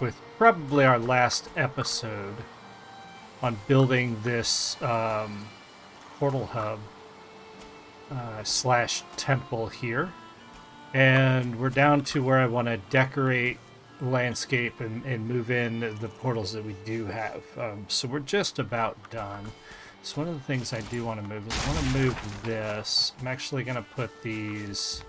with probably our last episode on building this portal hub slash temple here. And we're down to where I want to decorate landscape and move in the portals that we do have. So we're just about done. So one of the things I do want to move is I want to move this. I'm actually going to put these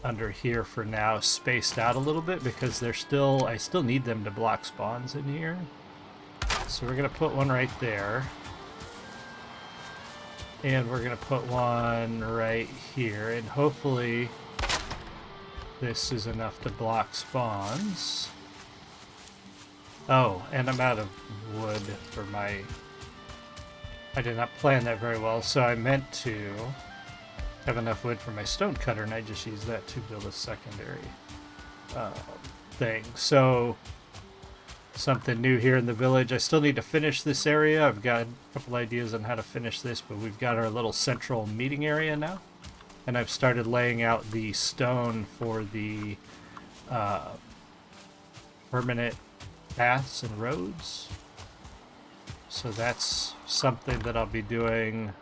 under here for now, spaced out a little bit, because I still need them to block spawns in here. So we're going to put one right there. And we're going to put one right here, and hopefully this is enough to block spawns. Oh, and I'm out of wood for my... I did not plan that very well, so I meant to have enough wood for my stone cutter, and I just used that to build a secondary thing. So, something new here in the village. I still need to finish this area. I've got a couple ideas on how to finish this, but we've got our little central meeting area now. And I've started laying out the stone for the permanent paths and roads. So that's something that I'll be doing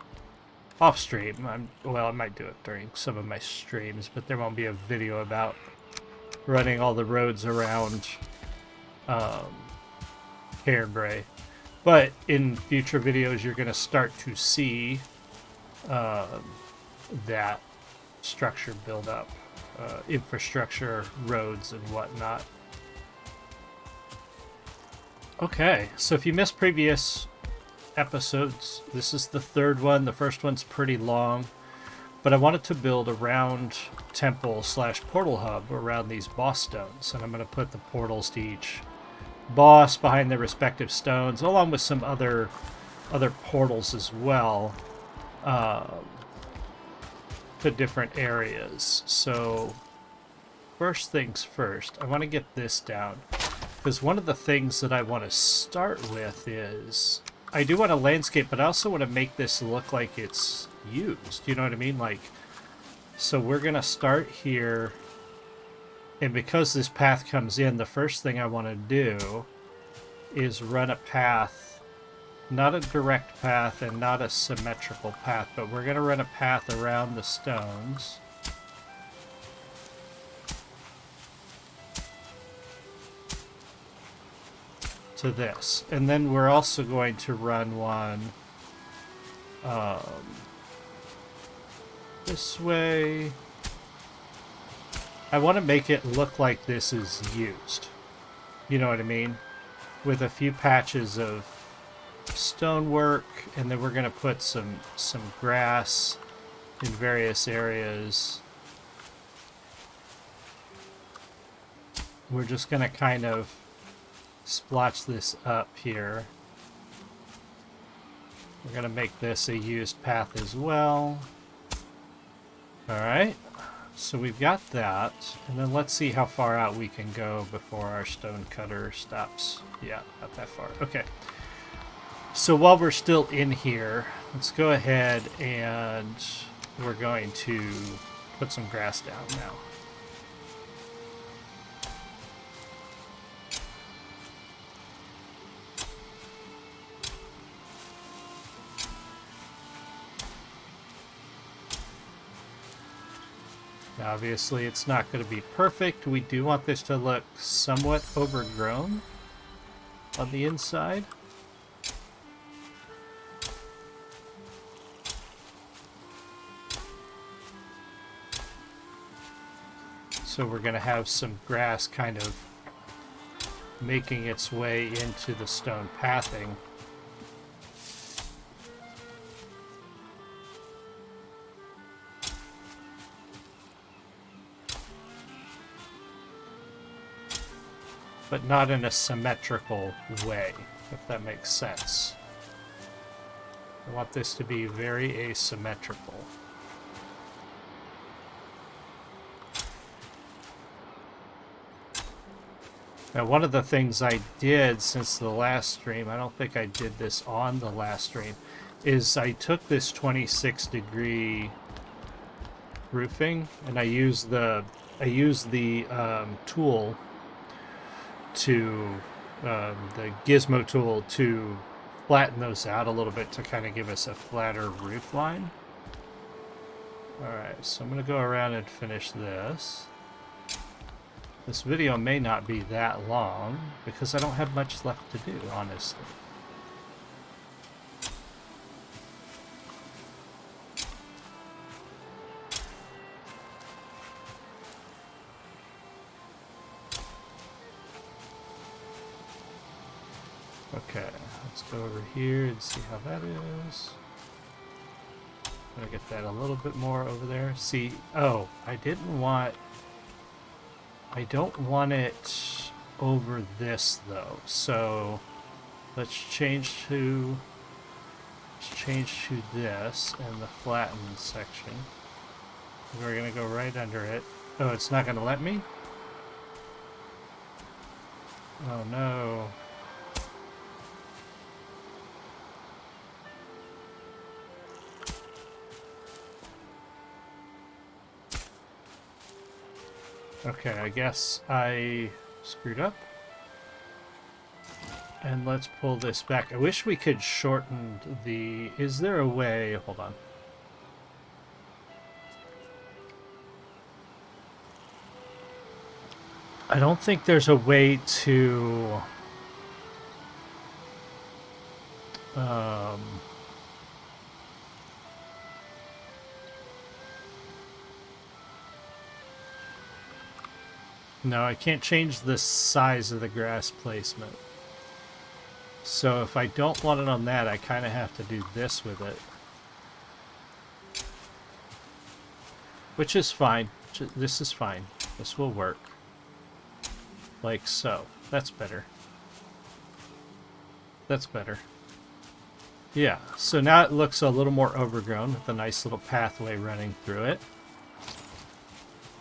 off stream. Well, I might do it during some of my streams, but there won't be a video about running all the roads around Cairnbray. But in future videos, you're going to start to see that structure build up, infrastructure, roads, and whatnot. Okay, so if you missed previous episodes, this is the third one. The first one's pretty long, but I wanted to build a round temple slash portal hub around these boss stones, and I'm going to put the portals to each boss behind their respective stones, along with some other portals as well, to different areas. So first things first, I want to get this down, because one of the things that I want to start with is I do want a landscape, but I also want to make this look like it's used. You know what I mean? Like, so we're going to start here, and because this path comes in, the first thing I want to do is run a path, not a direct path and not a symmetrical path, but we're going to run a path around the stones. To this. And then we're also going to run one this way. I want to make it look like this is used. You know what I mean? With a few patches of stonework, and then we're going to put some grass in various areas. We're just going to kind of splotch this up here. We're going to make this a used path as well. Alright, so we've got that, and then let's see how far out we can go before our stone cutter stops. Yeah, not that far. Okay, so while we're still in here, let's go ahead and we're going to put some grass down now. Now, obviously, it's not going to be perfect. We do want this to look somewhat overgrown on the inside. So we're going to have some grass kind of making its way into the stone pathing. But not in a symmetrical way, if that makes sense. I want this to be very asymmetrical. Now, one of the things I did since the last stream, I don't think I did this on the last stream, is I took this 26-degree roofing and I used the tool to the gizmo tool to flatten those out a little bit to kind of give us a flatter roof line. Alright, so I'm going to go around and finish this. This video may not be that long because I don't have much left to do, honestly. Okay, let's go over here and see how that is. I'm gonna get that a little bit more over there. See, oh, I don't want it over this though. So let's change to this and the flattened section. We're gonna go right under it. Oh, it's not gonna let me? Oh no. Okay, I guess I screwed up. And let's pull this back. I wish we could shorten the... Is there a way... Hold on. I don't think there's a way to... No, I can't change the size of the grass placement. So if I don't want it on that, I kind of have to do this with it. Which is fine. This is fine. This will work. Like so. That's better. That's better. Yeah, so now it looks a little more overgrown with a nice little pathway running through it.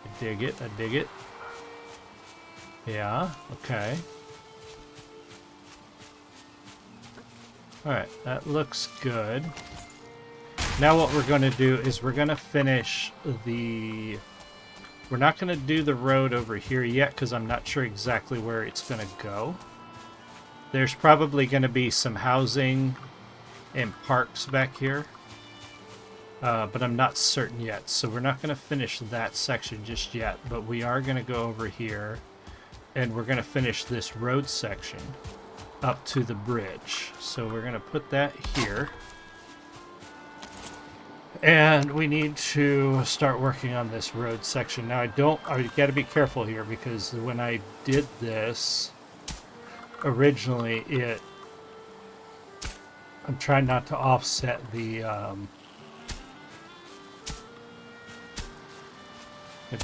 I dig it, I dig it. Yeah, okay. Alright, that looks good. Now what we're going to do is we're going to finish the... We're not going to do the road over here yet because I'm not sure exactly where it's going to go. There's probably going to be some housing and parks back here. But I'm not certain yet, so we're not going to finish that section just yet. But we are going to go over here. And we're going to finish this road section up to the bridge. So we're going to put that here. And we need to start working on this road section. Now I got to be careful here because when I did this, originally I'm trying not to offset the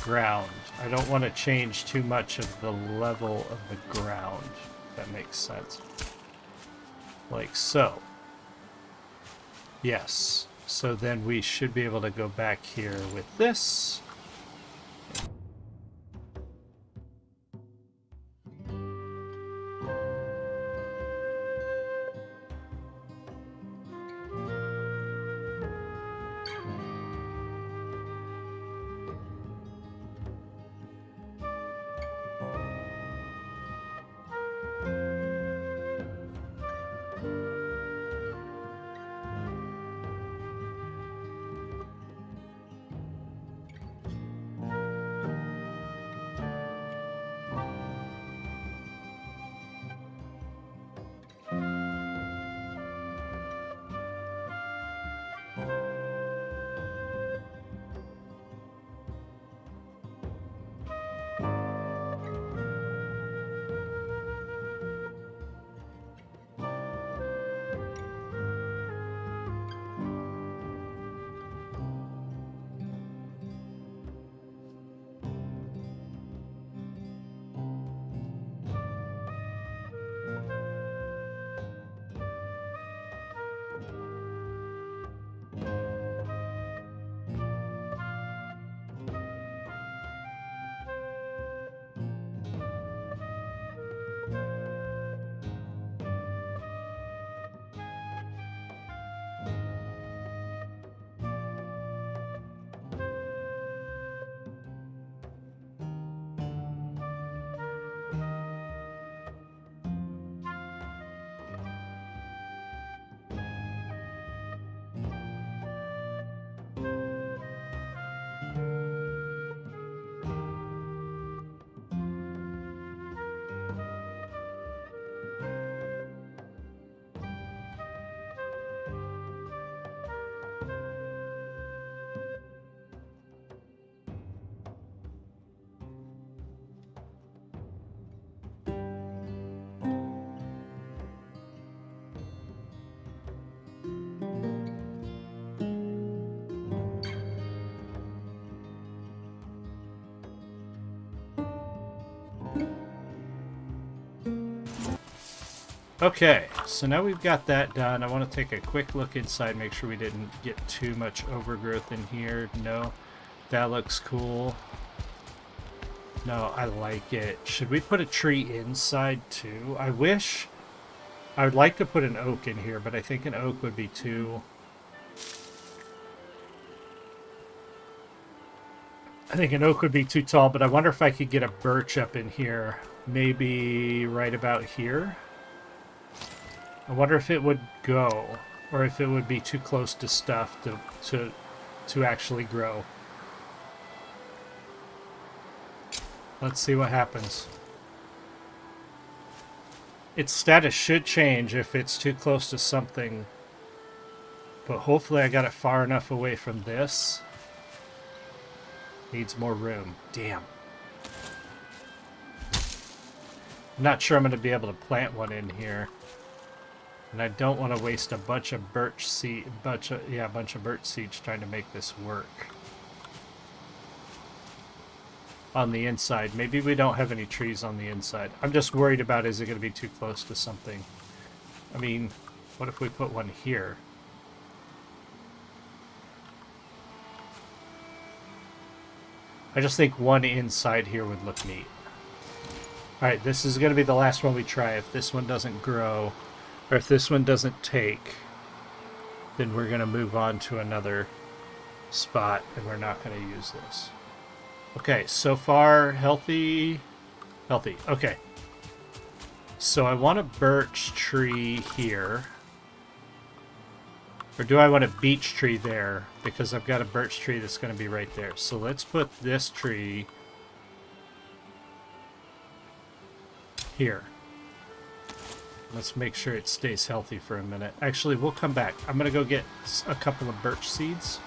ground. I don't want to change too much of the level of the ground, if that makes sense. Like so. Yes. So then we should be able to go back here with this. Okay, so now we've got that done. I want to take a quick look inside, make sure we didn't get too much overgrowth in here. No, that looks cool. No, I like it. Should we put a tree inside too? I would like to put an oak in here, but I think an oak would be too... I think an oak would be too tall, but I wonder if I could get a birch up in here. Maybe right about here? I wonder if it would go, or if it would be too close to stuff to actually grow. Let's see what happens. Its status should change if it's too close to something, but hopefully I got it far enough away from this. Needs more room. Damn. I'm not sure I'm going to be able to plant one in here. And I don't want to waste a bunch of birch seed, bunch of birch seeds trying to make this work. On the inside, maybe we don't have any trees on the inside. I'm just worried about, is it going to be too close to something? I mean, what if we put one here? I just think one inside here would look neat. Alright, this is going to be the last one we try. If this one doesn't grow, or if this one doesn't take, then we're going to move on to another spot, and we're not going to use this. Okay, so far, healthy. Healthy, okay. So I want a birch tree here. Or do I want a beech tree there? Because I've got a birch tree that's going to be right there. So let's put this tree here. Let's make sure it stays healthy for a minute. Actually, we'll come back. I'm going to go get a couple of birch seeds.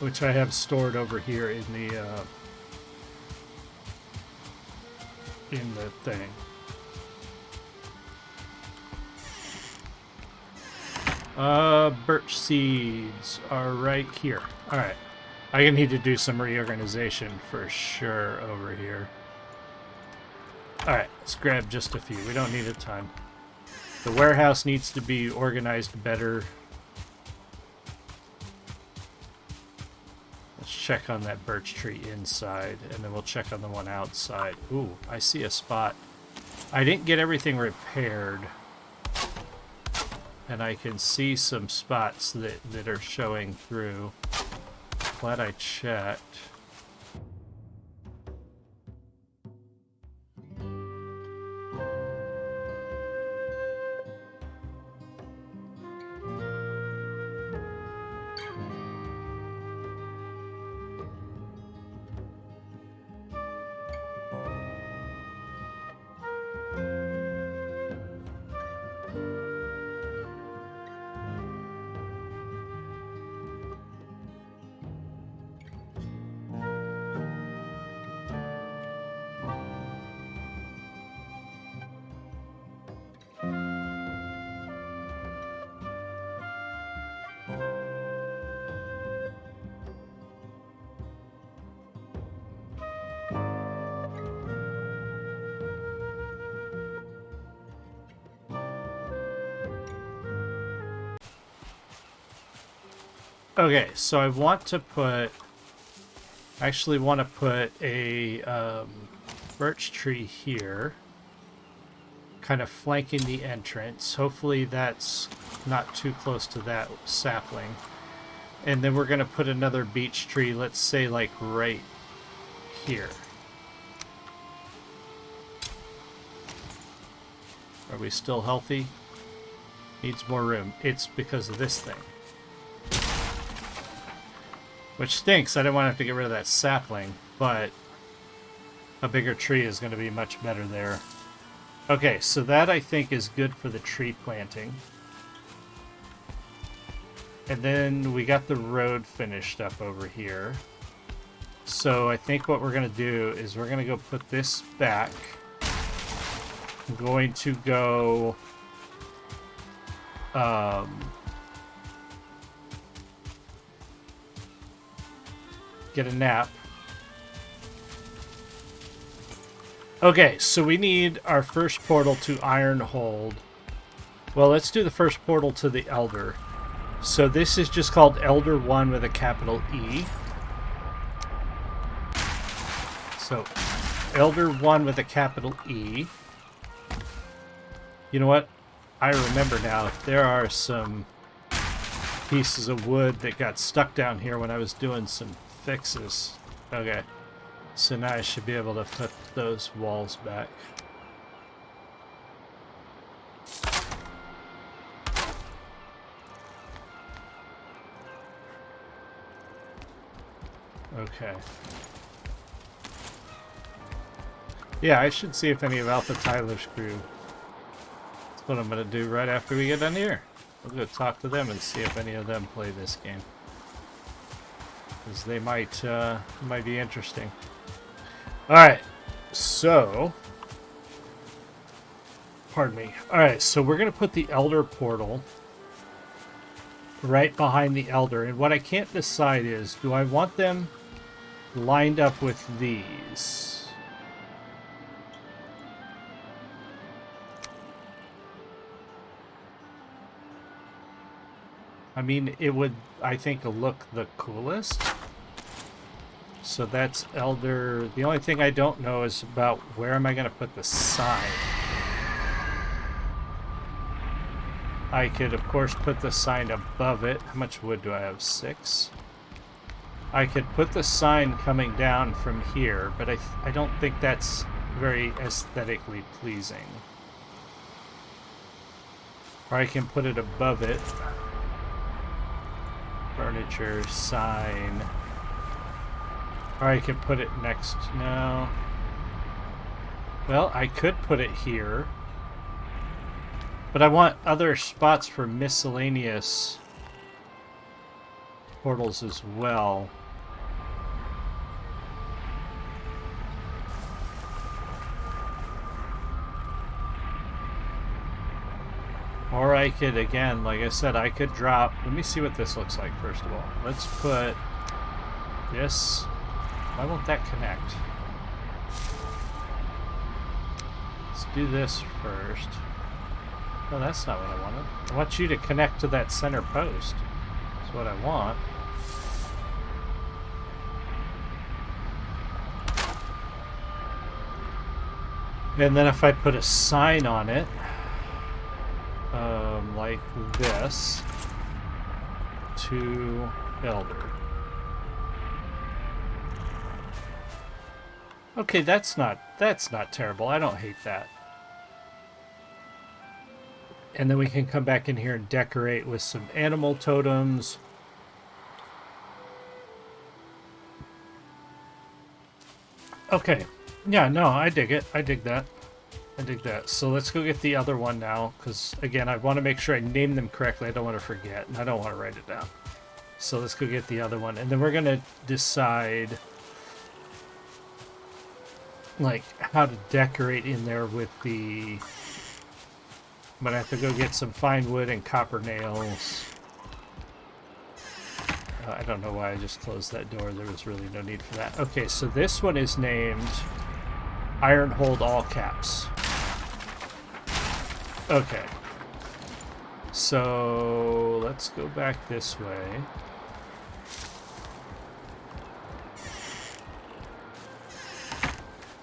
Which I have stored over here in the thing. Birch seeds are right here. Alright. I need to do some reorganization for sure over here. Alright, let's grab just a few. We don't need a ton. The warehouse needs to be organized better. Let's check on that birch tree inside, and then we'll check on the one outside. Ooh, I see a spot. I didn't get everything repaired. And I can see some spots that are showing through. Glad I checked. Okay, so I want to put... I actually want to put a birch tree here, kind of flanking the entrance. Hopefully that's not too close to that sapling. And then we're going to put another beech tree, let's say like right here. Are we still healthy? Needs more room. It's because of this thing. Which stinks. I didn't want to have to get rid of that sapling, but a bigger tree is going to be much better there. Okay, so that I think is good for the tree planting. And then we got the road finished up over here. So I think what we're going to do is we're going to go put this back. I'm going to go... get a nap. Okay, so we need our first portal to Ironhold. Well, let's do the first portal to the Elder. So this is just called Elder 1 with a capital E. So Elder 1 with a capital E. You know what? I remember now. There are some pieces of wood that got stuck down here when I was doing some fixes. Okay. So now I should be able to put those walls back. Okay. Yeah, I should see if any of Alpha Tyler's crew. That's what I'm going to do right after we get done here. We'll go talk to them and see if any of them play this game. Because they might be interesting. Alright, so... Pardon me. Alright, so we're going to put the Elder portal right behind the Elder. And what I can't decide is, do I want them lined up with these? I mean, it would, I think, look the coolest. So that's Elder. The only thing I don't know is about where am I going to put the sign. I could, of course, put the sign above it. How much wood do I have? 6? I could put the sign coming down from here, but I don't think that's very aesthetically pleasing. Or I can put it above it. Furniture, sign. Or I could put it next. No. Well, I could put it here. But I want other spots for miscellaneous portals as well. Or I could, again, like I said, I could drop... Let me see what this looks like, first of all. Let's put this... Why won't that connect? Let's do this first. No, that's not what I wanted. I want you to connect to that center post. That's what I want. And then if I put a sign on it, like this, to Elder. Okay, that's not terrible. I don't hate that. And then we can come back in here and decorate with some animal totems. Okay. Yeah, no, I dig it. I dig that. I dig that. So let's go get the other one now, because, again, I want to make sure I name them correctly. I don't want to forget, and I don't want to write it down. So let's go get the other one. And then we're going to decide, like, how to decorate in there with the... I'm going to have to go get some fine wood and copper nails. I don't know why I just closed that door. There was really no need for that. Okay, so this one is named Ironhold All Caps. Okay. So let's go back this way.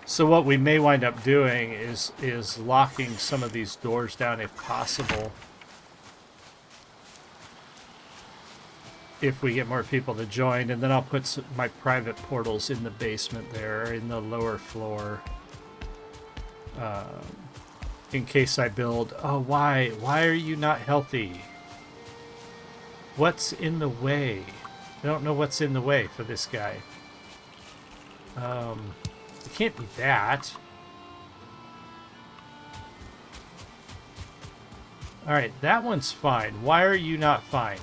So what we may wind up doing is locking some of these doors down if possible. If we get more people to join, and then I'll put my private portals in the basement there, in the lower floor. In case I build... Oh, why? Why are you not healthy? What's in the way? I don't know what's in the way for this guy. It can't be that. Alright, that one's fine. Why are you not fine?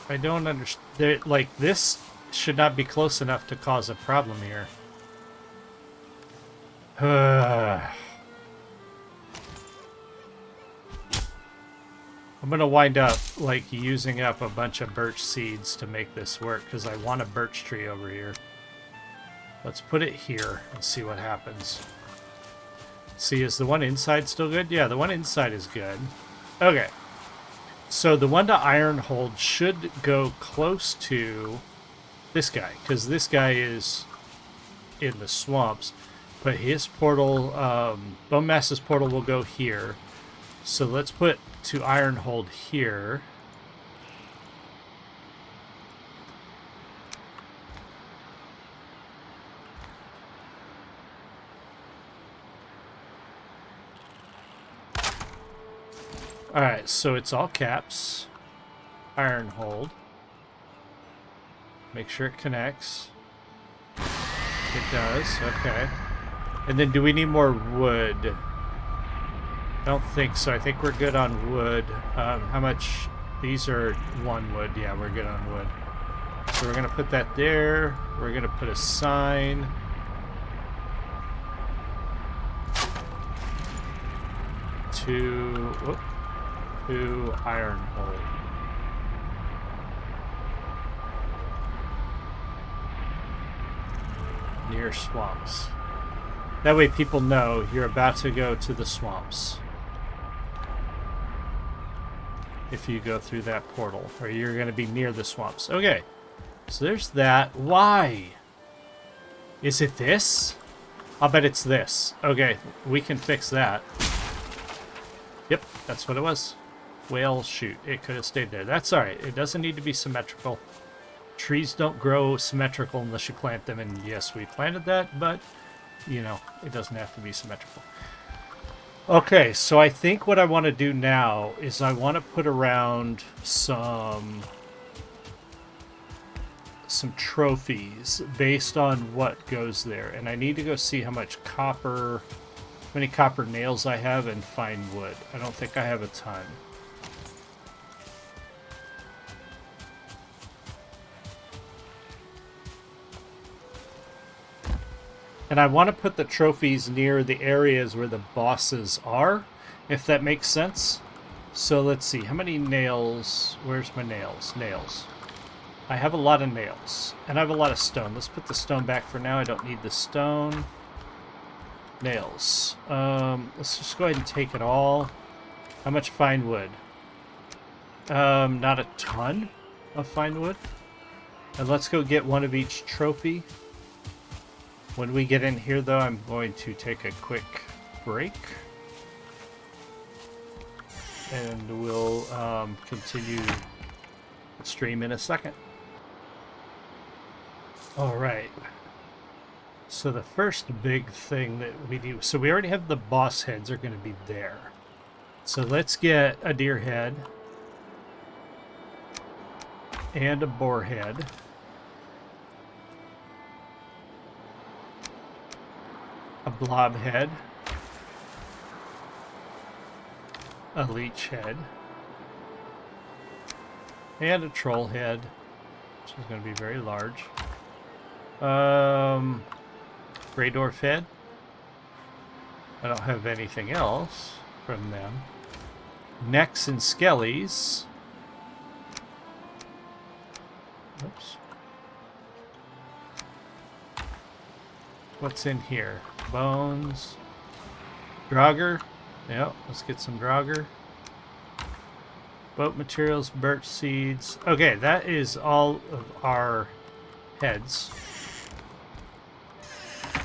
I don't understand. Like, this should not be close enough to cause a problem here. I'm gonna wind up like using up a bunch of birch seeds to make this work because I want a birch tree over here. Let's put it here and see what happens. See, is the one inside still good? Yeah, the one inside is good. Okay. So the one to iron hold should go close to this guy, because this guy is in the swamps. But his portal, Bone Mass's portal will go here. So let's put to iron hold here. Alright, so it's all caps. Iron hold. Make sure it connects. It does, okay. And then do we need more wood? I don't think so. I think we're good on wood. How much? These are 1 wood. Yeah, we're good on wood. So we're going to put that there. We're going to put a sign. To iron hold. Near swamps. That way people know you're about to go to the swamps. If you go through that portal, or you're going to be near the swamps. Okay, so there's that. Why? Is it this? I'll bet it's this. Okay, we can fix that. Yep, that's what it was. Well, shoot, it could have stayed there. That's alright. It doesn't need to be symmetrical. Trees don't grow symmetrical unless you plant them, and yes, we planted that, but, you know, it doesn't have to be symmetrical. Okay, so I think what I want to do now is I want to put around some trophies based on what goes there, and I need to go see how many copper nails I have and find wood. I don't think I have a ton. And I want to put the trophies near the areas where the bosses are, if that makes sense. So let's see, how many nails? Where's my nails? Nails. I have a lot of nails, and I have a lot of stone. Let's put the stone back for now. I don't need the stone. Nails. Let's just go ahead and take it all. How much fine wood? Not a ton of fine wood. And let's go get one of each trophy. When we get in here, though, I'm going to take a quick break. And we'll continue the stream in a second. Alright. So the first big thing that we do... So we already have the boss heads are going to be there. So let's get a deer head. And a boar head. A blob head, a leech head, and a troll head, which is going to be very large. Grey dwarf head. I don't have anything else from them. Necks and skellies. Oops. What's in here? Bones. Draugr. Yep, let's get some Draugr. Boat materials, birch seeds. Okay, that is all of our heads.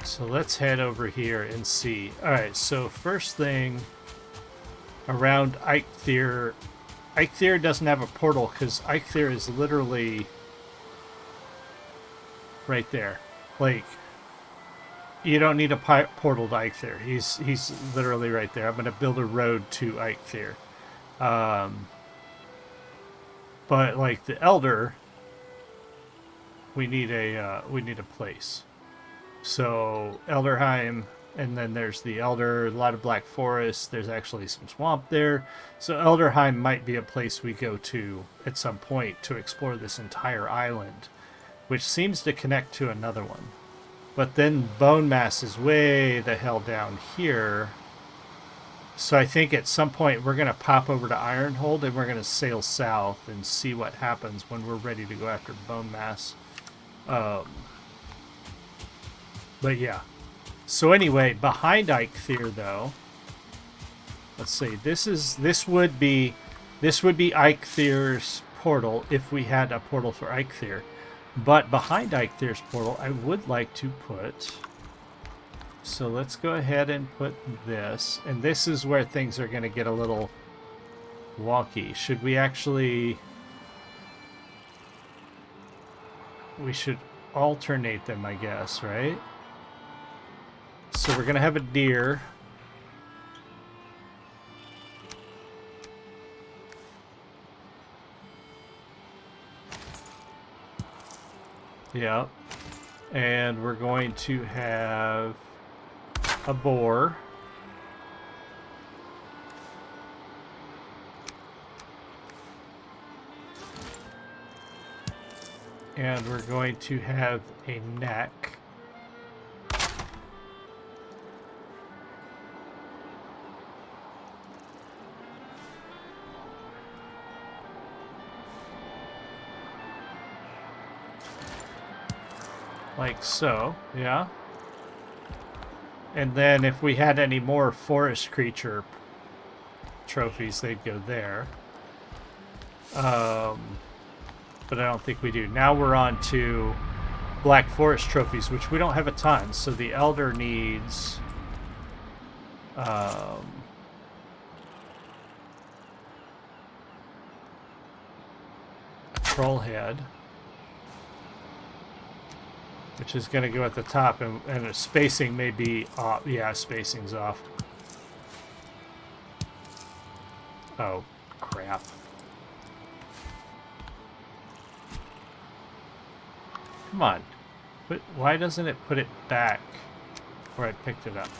So let's head over here and see. Alright, so first thing around Eikthyr. Eikthyr doesn't have a portal because Eikthyr is literally right there. Like, you don't need a portal to Eikthyr. He's literally right there. I'm going to build a road to Eikthyr. But like the Elder, we need a place. So Elderheim, and then there's the Elder, a lot of Black Forest. There's actually some swamp there. So Elderheim might be a place we go to at some point to explore this entire island, which seems to connect to another one. But then bone mass is way the hell down here. So I think at some point we're going to pop over to Ironhold and we're going to sail south and see what happens when we're ready to go after bone mass. But yeah. So anyway, behind Eikthyr though, let's see. This would be Eikthyr's portal if we had a portal for Eikthyr. But behind Eikthyr's portal, I would like to put... So let's go ahead and put this. And this is where things are going to get a little wonky. Should we actually... We should alternate them, I guess, right? So we're going to have a deer. Yeah. And we're going to have a boar. And we're going to have a neck. Like so, yeah. And then if we had any more forest creature trophies, they'd go there. But I don't think we do. Now we're on to Black Forest trophies, which we don't have a ton. So the Elder needs... a troll head. Which is going to go at the top, and the spacing may be off. Yeah, spacing's off. Oh, crap. Come on. Why doesn't it put it back where I picked it up?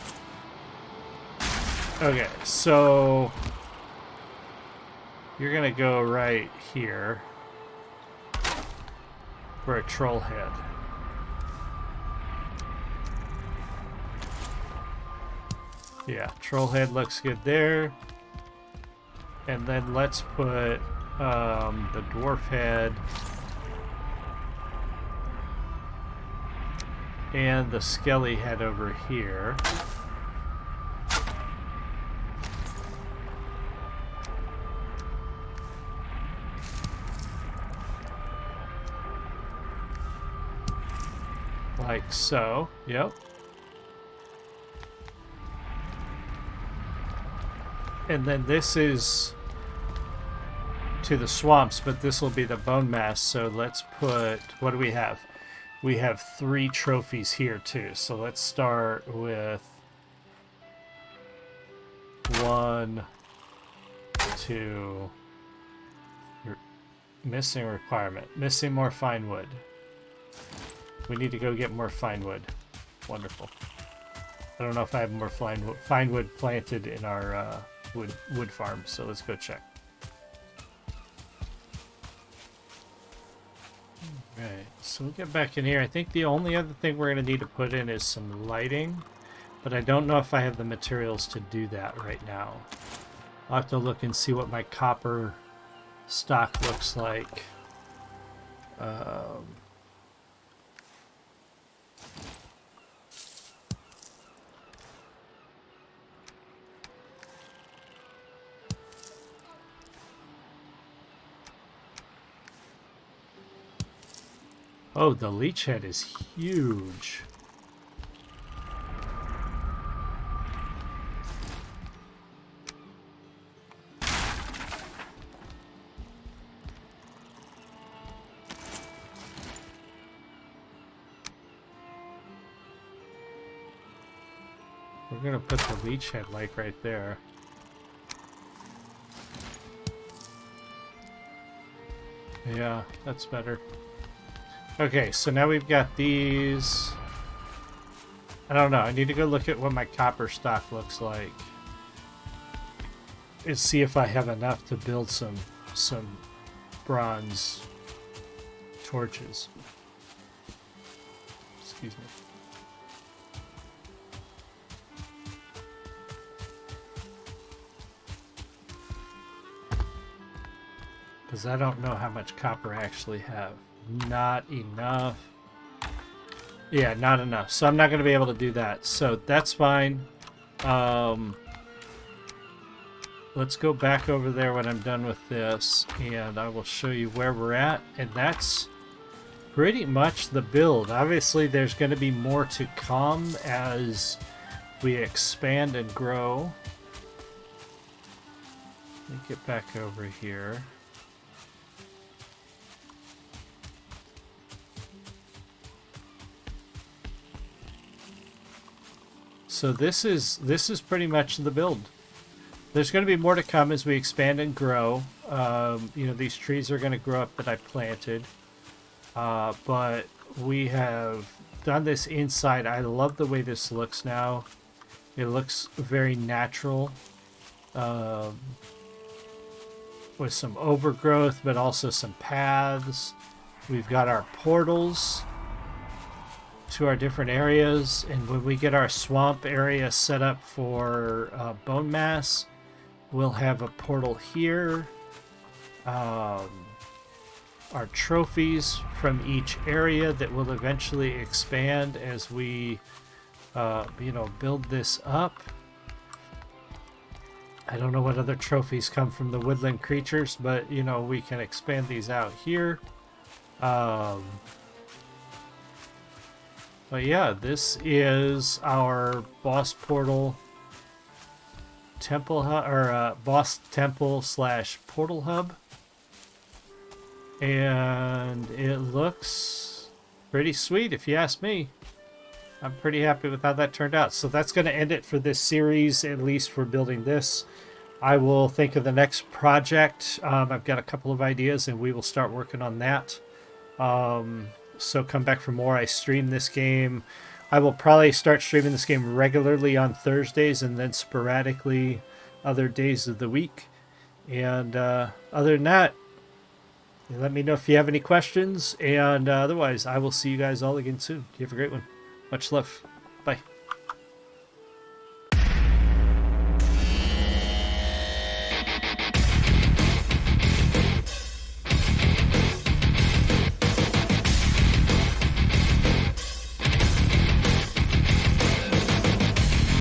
Okay, so... You're going to go right here for a troll head. Yeah, troll head looks good there. And then let's put the dwarf head and the skelly head over here. Like so, yep. And then this is to the swamps, but this will be the bone mass. So let's put, what do we have? We have 3 trophies here too. So let's start with 1, 2. Missing requirement. Missing more fine wood. We need to go get more fine wood. Wonderful. I don't know if I have more fine wood planted in our wood farm, so let's go check. Alright, so we'll get back in here. I think the only other thing we're going to need to put in is some lighting, but I don't know if I have the materials to do that right now. I'll have to look and see what my copper stock looks like. Oh, the leech head is huge. We're gonna put the leech head like right there. Yeah, that's better. Okay, so now we've got these. I don't know. I need to go look at what my copper stock looks like and see if I have enough to build some bronze torches. Excuse me. Because I don't know how much copper I actually have. Not enough. Yeah, not enough. So I'm not going to be able to do that. So that's fine. Let's go back over there when I'm done with this, and I will show you where we're at. And that's pretty much the build. Obviously, there's going to be more to come as we expand and grow. Let me get back over here. So this is pretty much the build. There's going to be more to come as we expand and grow. You know, these trees are going to grow up that I planted. But we have done this inside. I love the way this looks now. It looks very natural. With some overgrowth, but also some paths. We've got our portals to our different areas, and when we get our swamp area set up for bone mass, we'll have a portal here. Our trophies from each area that will eventually expand as we you know, build this up. I don't know what other trophies come from the woodland creatures, but you know, we can expand these out here. But yeah, this is our boss portal temple hub, or boss temple / portal hub, and it looks pretty sweet if you ask me. I'm pretty happy with how that turned out. So that's going to end it for this series, at least for building this. I will think of the next project. I've got a couple of ideas, and we will start working on that. So come back for more. I stream this game. I will probably start streaming this game regularly on Thursdays and then sporadically other days of the week. And other than that, let me know if you have any questions. And otherwise, I will see you guys all again soon. You have a great one. Much love.